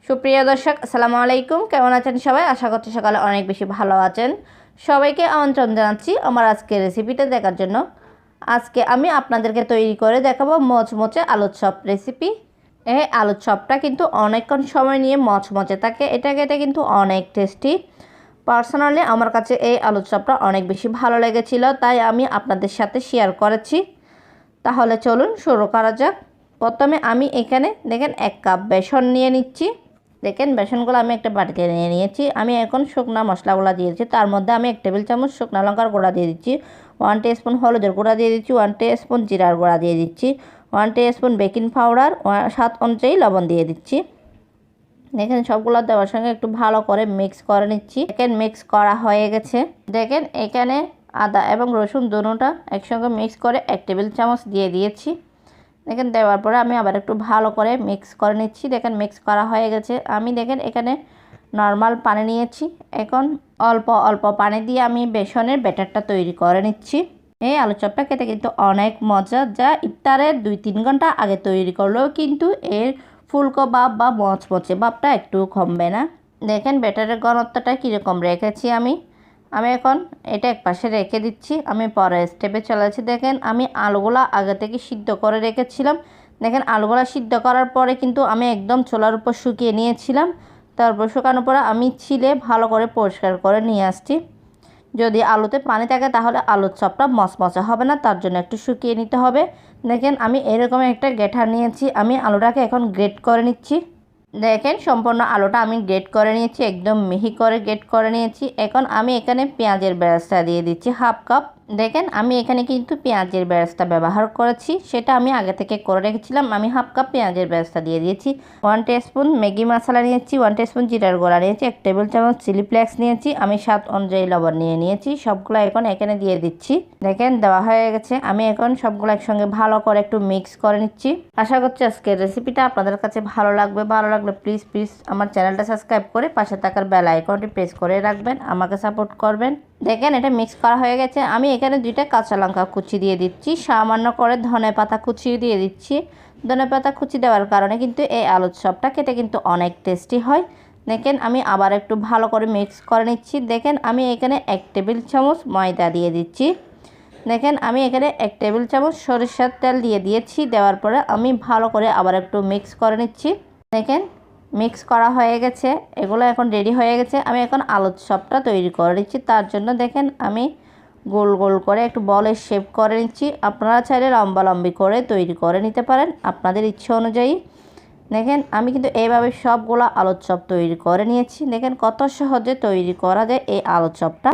সুপ্রিয় দর্শক আসসালামু আলাইকুম, কেমন আছেন সবাই? আশা করছি সকালে অনেক বেশি ভালো আছেন। সবাইকে আমন্ত্রণ জানাচ্ছি আমার আজকের রেসিপিটা দেখার জন্য। আজকে আমি আপনাদেরকে তৈরি করে দেখাবো মচমচে আলুর চপ রেসিপি। এই আলুর চপটা কিন্তু অনেকক্ষণ সময় নিয়ে মচমচে থাকে, এটা কিন্তু অনেক টেস্টি। পার্সোনালি আমার কাছে এই আলুর চপটা অনেক বেশি ভালো লেগেছিল, তাই আমি আপনাদের সাথে শেয়ার করেছি। তাহলে চলুন শুরু করা যাক। প্রথমে আমি এখানে দেখেন 1 কাপ বেসন নিয়ে নিচ্ছি। দেখেন বেসনগুলো আমি একটা বাটিতে নিয়ে নিয়েছি। আমি এখন শুকনা মশলাগুলো দিয়ে দিচ্ছি। তার মধ্যে আমি 1 টেবিল চামচ শুকনা লঙ্কার গুঁড়া দিয়ে দিচ্ছি, 1 টিস্পুন হলুদের গুঁড়া দিয়ে দিচ্ছি, 1 টিস্পুন জিরার গুঁড়া দিয়ে দিচ্ছি, 1 টিস্পুন বেকিং পাউডার, স্বাদ অনুযায়ী লবণ দিয়ে দিচ্ছি। দেখেন সবগুলো দেওয়ার সঙ্গে একটু ভালো করে মিক্স করে নিচ্ছি। দেখেন মিক্স করা হয়ে গেছে। দেখেন এখানে আদা এবং রসুন দুটোটা একসঙ্গে মিক্স করে 1 টেবিল চামচ দিয়ে দিয়েছি। দেখেন দেওয়ার পরে আমি আবার একটু ভালো করে মিক্স করে নিচ্ছি। দেখেন মিক্স করা হয়ে গেছে। আমি দেখেন এখানে নর্মাল পানি নিয়েছি। এখন অল্প অল্প পানি দিয়ে আমি বেসনের ব্যাটারটা তৈরি করে নিচ্ছি। এই আলু চপটা খেতে কিন্তু অনেক মজা, যা ইফতারের 2-3 ঘন্টা আগে তৈরি করলেও কিন্তু এর ফুলকো ভাব বা মচমচে ভাবটা একটু কমবে না। দেখেন ব্যাটারের ঘনত্বটা কীরকম রেখেছি আমি এখন এটা একপাশে রেখে দিচ্ছি। আমি পরের স্টেপে চলে যাচ্ছি। দেখেন আমি আলুগুলো আগে থেকে সিদ্ধ করে রেখেছিলাম। দেখেন আলুগুলো সিদ্ধ করার পরে কিন্তু আমি একদম চুলার উপর শুকিয়ে নিয়েছিলাম। তারপর শুকানোর পরে আমি ছিলে ভালো করে পরিষ্কার করে নিয়ে আসছি। যদি আলুতে পানি থাকে তাহলে আলুর চপটা মচমচে হবে না, তার জন্য একটু শুকিয়ে নিতে হবে। দেখেন আমি এরকম একটা গ্রেটার নিয়েছি। আমি আলুটাকে এখন গ্রেট করে নিচ্ছি। দেখেন সম্পূর্ণ আলুটা আমি গ্রেট করে নিয়েছি, একদম মিহি করে গ্রেট করে নিয়েছি। এখন আমি এখানে পেঁয়াজের বেরেস্তা দিয়ে দিচ্ছি 1/2 কাপ। দেখেন আমি এখানে কিন্তু পেঁয়াজের বেরেস্তা ব্যবহার করেছি, সেটা আমি আগে থেকে করে রেখেছিলাম। আমি 1/2 কাপ পেঁয়াজের বেরেস্তা দিয়ে দিয়েছি। 1 টিস্পুন ম্যাগি মশলা নিয়েছি, 1 টিস্পুন জিরার গুঁড়া নিয়েছি, 1 টেবিল চামচ চিলি ফ্লেক্স নিয়েছি, আমি স্বাদ অনুযায়ী লবণ নিয়ে নিয়েছি। সবগুলো এখন এখানে দিয়ে দিচ্ছি। দেখেন দেওয়া হয়ে গেছে। আমি এখন সবগুলো একসঙ্গে ভালো করে একটু মিক্স করে নিচ্ছি। আশা করছি আজকের রেসিপিটা আপনাদের কাছে ভালো লাগবে। ভালো লাগলে প্লিজ আমার চ্যানেলটা সাবস্ক্রাইব করে পাশে থাকার বেল আইকনটি প্রেস করে রাখবেন, আমাকে সাপোর্ট করবেন। দেখেন এটা মিক্স করা হয়ে গেছে। আমি এখানে 2টা কাঁচা লঙ্কা কুচি দিয়ে দিচ্ছি, সামান্য করে ধনেপাতা কুচি দিয়ে দিচ্ছি। ধনেপাতা কুচি দেওয়ার কারণে কিন্তু এই আলুর চপটা খেতে কিন্তু অনেক টেস্টি হয়। দেখেন আমি আবার একটু ভালো করে মিক্স করে নিচ্ছি। দেখেন আমি এখানে 1 টেবিল চামচ ময়দা দিয়ে দিচ্ছি। দেখেন আমি এখানে 1 টেবিল চামচ সরিষার তেল দিয়ে দিয়েছি। দেওয়ার পরে আমি ভালো করে আবার একটু মিক্স করে নিচ্ছি। দেখেন মিক্স করা হয়ে গেছে, এগুলো এখন রেডি হয়ে গেছে। আমি এখন আলুর চপটা তৈরি করে নিচ্ছি। তার জন্য দেখেন আমি গোল গোল করে একটু বলের শেপ করে নিচ্ছি। আপনারা চাইলে লম্বালম্বি করে তৈরি করে নিতে পারেন আপনাদের ইচ্ছে অনুযায়ী। দেখেন আমি কিন্তু এইভাবে সবগুলো আলুর চপ তৈরি করে নিয়েছি। দেখেন কত সহজে তৈরি করা যায় এই আলুর চপটা।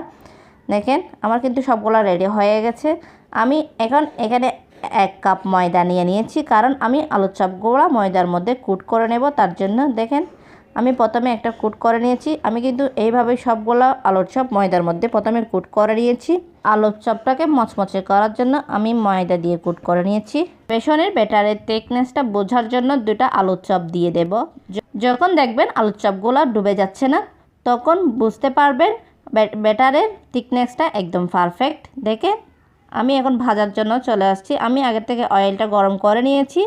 দেখেন আমার কিন্তু সবগুলো রেডি হয়ে গেছে। আমি এখন এখানে 1 কাপ ময়দা নিয়ে নিয়েছি, কারণ আমি আলুর চপগুলো ময়দার মধ্যে কুট করে নেব, তার জন্য। দেখেন আমি প্রথমে একটা কুট করে নিয়েছি। আমি কিন্তু এইভাবে সবগুলো আলুর চপ ময়দার মধ্যে প্রথমে কুট করে নিয়েছি। আলুর চপটাকে মচমচে করার জন্য আমি ময়দা দিয়ে কুট করে নিয়েছি। বেসনের ব্যাটারের থিকনেসটা বোঝার জন্য 2টা আলুর চপ দিয়ে দেব। যখন দেখবেন আলুর চপগুলো ডুবে যাচ্ছে না, তখন বুঝতে পারবেন ব্যাটারের থিকনেসটা একদম পারফেক্ট। দেখেন আমি এখন ভাজার জন্য চলে আসছি। আমি আগে থেকে অয়েলটা গরম করে নিয়েছি।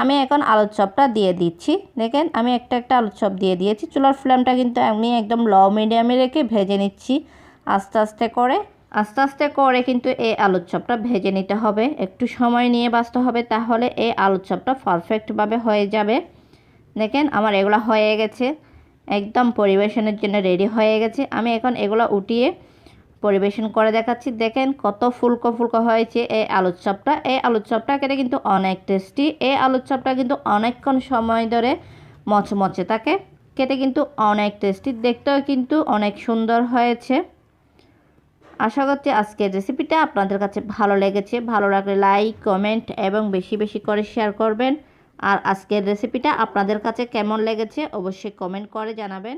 আমি এখন আলুর চপটা দিয়ে দিচ্ছি। দেখেন আমি একটা আলুর চপ দিয়ে দিয়েছি। চুলার ফ্লেমটা কিন্তু আমি একদম লো মিডিয়ামে রেখে ভেজে নিচ্ছি। আস্তে আস্তে করে কিন্তু এই আলুর চপটা ভেজে নিতে হবে, একটু সময় নিয়ে ভাজতে হবে, তাহলে এই আলুর চপটা পারফেক্টভাবে হয়ে যাবে। দেখেন আমার এগুলো হয়ে গেছে, একদম পরিবেশনের জন্য রেডি হয়ে গেছে। আমি এখন এগুলো উঠিয়ে পরিবেশন করে দেখাচ্ছি। দেখেন কত ফুলকো ফুলকো হয়েছে এই আলুর চপটা। এই আলুর চপটা খেতে কিন্তু অনেক টেস্টি। এই আলুর চপটা কিন্তু অনেকক্ষণ সময় ধরে মচমচে থাকে, খেতে কিন্তু অনেক টেস্টি, দেখতেও কিন্তু অনেক সুন্দর হয়েছে। আশা করছি আজকের রেসিপিটা আপনাদের কাছে ভালো লেগেছে। ভালো লাগলে লাইক, কমেন্ট এবং বেশি বেশি করে শেয়ার করবেন। আর আজকের রেসিপিটা আপনাদের কাছে কেমন লেগেছে অবশ্যই কমেন্ট করে জানাবেন।